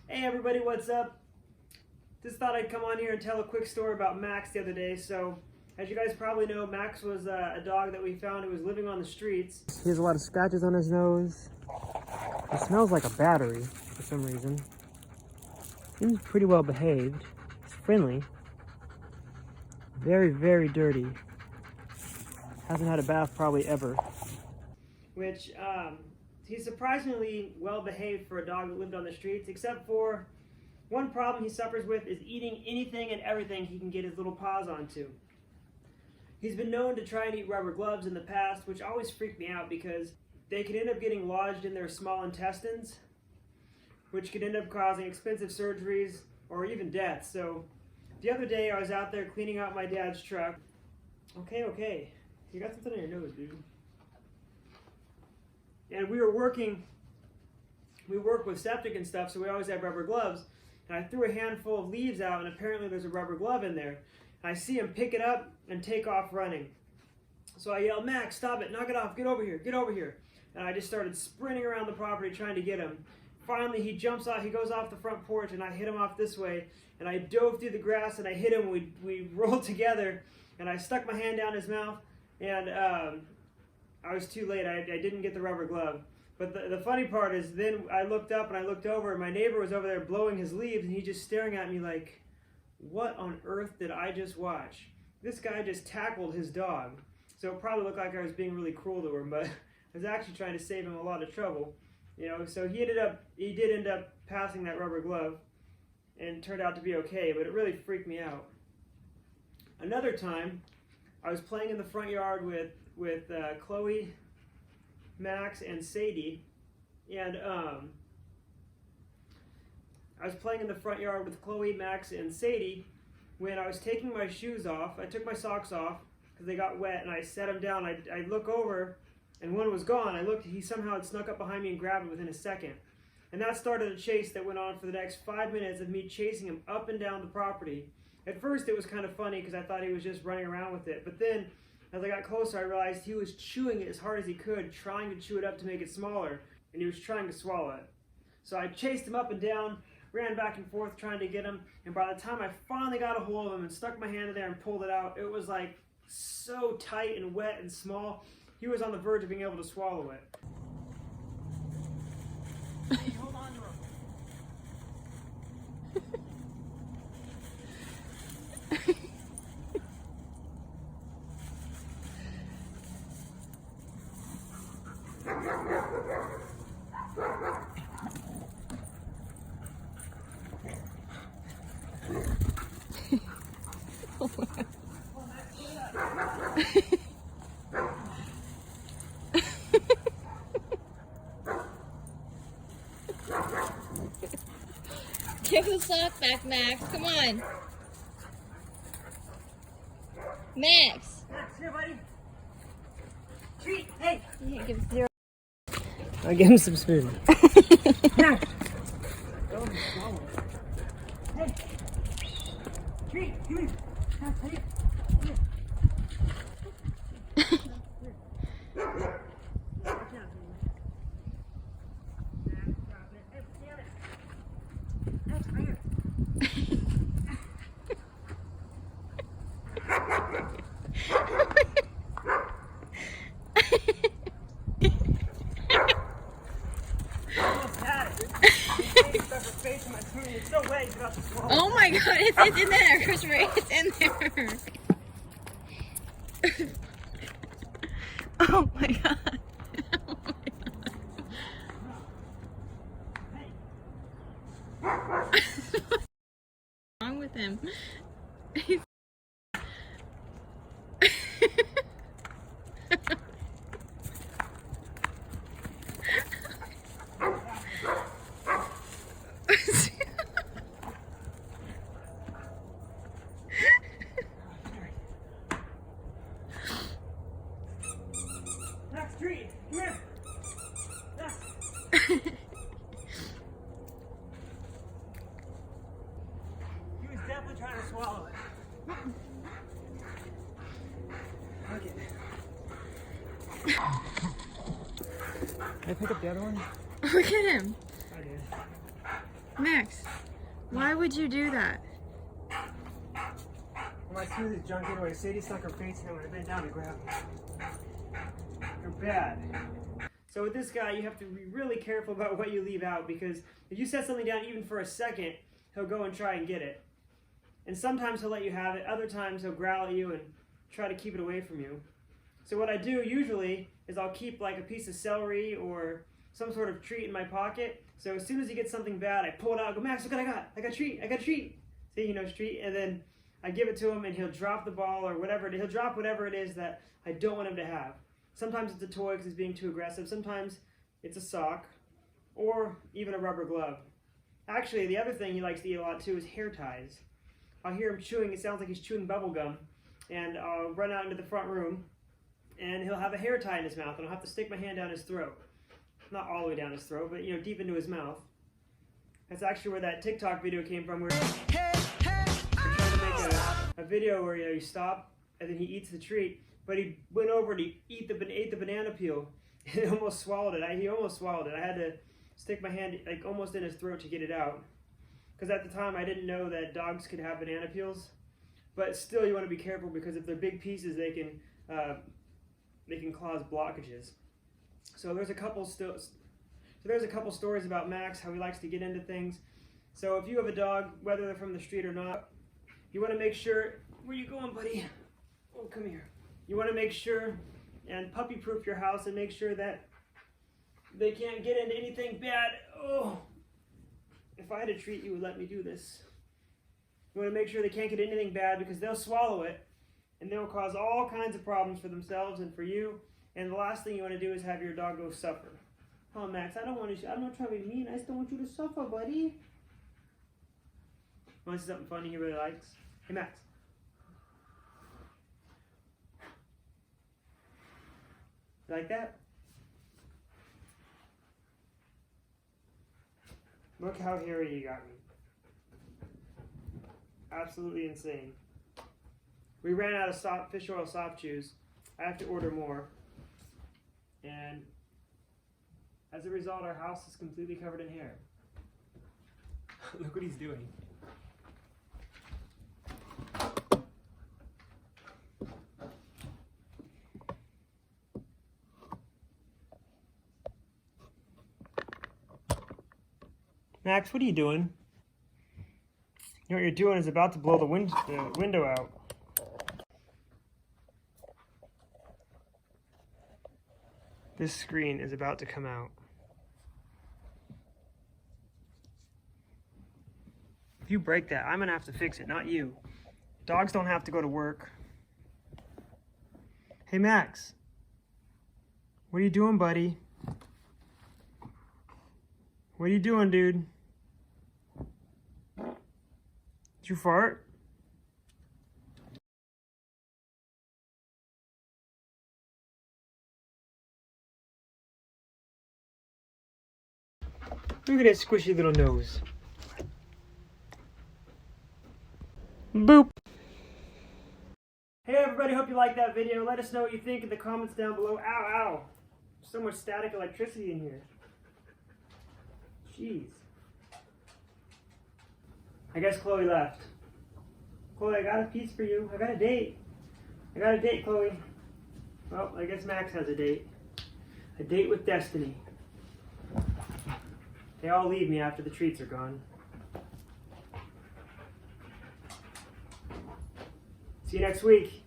Hey everybody, what's up? Just thought I'd come on here and tell a quick story about Max the other day. So, as you guys probably know, Max was a dog that we found who was living on the streets. He has a lot of scratches on his nose. He smells like a battery for some reason. Seems pretty well behaved. He's friendly. Very, very dirty. Hasn't had a bath probably ever. Which, he's surprisingly well behaved for a dog that lived on the streets, except for one problem he suffers with is eating anything and everything he can get his little paws onto. He's been known to try and eat rubber gloves in the past, which always freaked me out because they can end up getting lodged in their small intestines, which could end up causing expensive surgeries or even death. So the other day I was out there cleaning out my dad's truck. Okay. You got something on your nose, dude. And we work with septic and stuff, so we always have rubber gloves. And I threw a handful of leaves out, and apparently there's a rubber glove in there. And I see him pick it up and take off running. So I yell, "Max, stop it, knock it off, get over here, get over here." And I just started sprinting around the property trying to get him. Finally, he jumps off, he goes off the front porch, and I hit him off this way. And I dove through the grass, and I hit him, we rolled together, and I stuck my hand down his mouth, and I was too late, I didn't get the rubber glove. But the funny part is then I looked up and I looked over and my neighbor was over there blowing his leaves and he's just staring at me like, what on earth did I just watch? This guy just tackled his dog. So it probably looked like I was being really cruel to him, but I was actually trying to save him a lot of trouble. You know, so he did end up passing that rubber glove and turned out to be okay, but it really freaked me out. Another time, I was playing in the front yard with Chloe, Max, and Sadie, and I was playing in the front yard with Chloe, Max, and Sadie when I was taking my shoes off. I took my socks off because they got wet, and I set them down. I look over, and one was gone. I looked, he somehow had snuck up behind me and grabbed it within a second. And that started a chase that went on for the next 5 minutes of me chasing him up and down the property. At first it was kind of funny because I thought he was just running around with it, but then as I got closer, I realized he was chewing it as hard as he could, trying to chew it up to make it smaller, and he was trying to swallow it. So I chased him up and down, ran back and forth trying to get him, and by the time I finally got a hold of him and stuck my hand in there and pulled it out, it was like so tight and wet and small, he was on the verge of being able to swallow it. Hey, hold on to him. Give the sock back, Max. Come on. Max. Max, here, buddy. Treat, hey. You can't give 0. I'll give him some spoon. Max. Go and swallow it. Hey. Treat, come here. Max, hey. Come here. Oh my god, it's in there, Christopher. It's in there. Oh my god. Oh my god. What's wrong with him? Max, treat, come here. Max. He was definitely trying to swallow it. Okay. Can I pick up the other one? Look at him. I did. Max, why would you do that? When I threw this junk anyway, Sadie stuck her face in it when I bent down to grab it. They're bad. So with this guy, you have to be really careful about what you leave out, because if you set something down even for a second, he'll go and try and get it. And sometimes he'll let you have it, other times he'll growl at you and try to keep it away from you. So what I do usually is I'll keep like a piece of celery or some sort of treat in my pocket. So as soon as he gets something bad, I pull it out and go, Max, look what I got. I got a treat. I got a treat. See, he knows treat. And then I give it to him and he'll drop the ball or whatever. He'll drop whatever it is that I don't want him to have. Sometimes it's a toy because he's being too aggressive. Sometimes it's a sock or even a rubber glove. Actually, the other thing he likes to eat a lot too is hair ties. I'll hear him chewing. It sounds like he's chewing bubble gum. And I'll run out into the front room and he'll have a hair tie in his mouth and I'll have to stick my hand down his throat. Not all the way down his throat, but deep into his mouth. That's actually where that Tic Toc video came from, where we're trying to make a video where you stop and then he eats the treat, but he went over and he ate the banana peel and almost swallowed it. He almost swallowed it. I had to stick my hand like almost in his throat to get it out, because at the time I didn't know that dogs could have banana peels. But still, you want to be careful, because if they're big pieces, they can cause blockages. So there's a couple stories about Max, how he likes to get into things. So if you have a dog, whether they're from the street or not, you want to make sure, where you going, buddy? Oh, come here. You want to make sure and puppy-proof your house and make sure that they can't get into anything bad. Oh, if I had a treat, you would let me do this. You want to make sure they can't get anything bad, because they'll swallow it and they'll cause all kinds of problems for themselves and for you. And the last thing you want to do is have your dog go suffer. Oh, Max, I'm not trying to be mean. I just don't want you to suffer, buddy. Want to see something funny he really likes? Hey, Max. You like that? Look how hairy you got me. Absolutely insane. We ran out of fish oil soft chews. I have to order more. And as a result, our house is completely covered in hair. Look what he's doing. Max, what are you doing? You know what you're doing is about to blow the window out. This screen is about to come out. If you break that, I'm gonna have to fix it, not you. Dogs don't have to go to work. Hey, Max. What are you doing, buddy? What are you doing, dude? Did you fart? Look at that squishy little nose. Boop. Hey everybody, hope you liked that video. Let us know what you think in the comments down below. Ow, ow. So much static electricity in here. Jeez. I guess Chloe left. Chloe, I got a piece for you. I got a date. I got a date, Chloe. Well, I guess Max has a date. A date with destiny. They all leave me after the treats are gone. See you next week.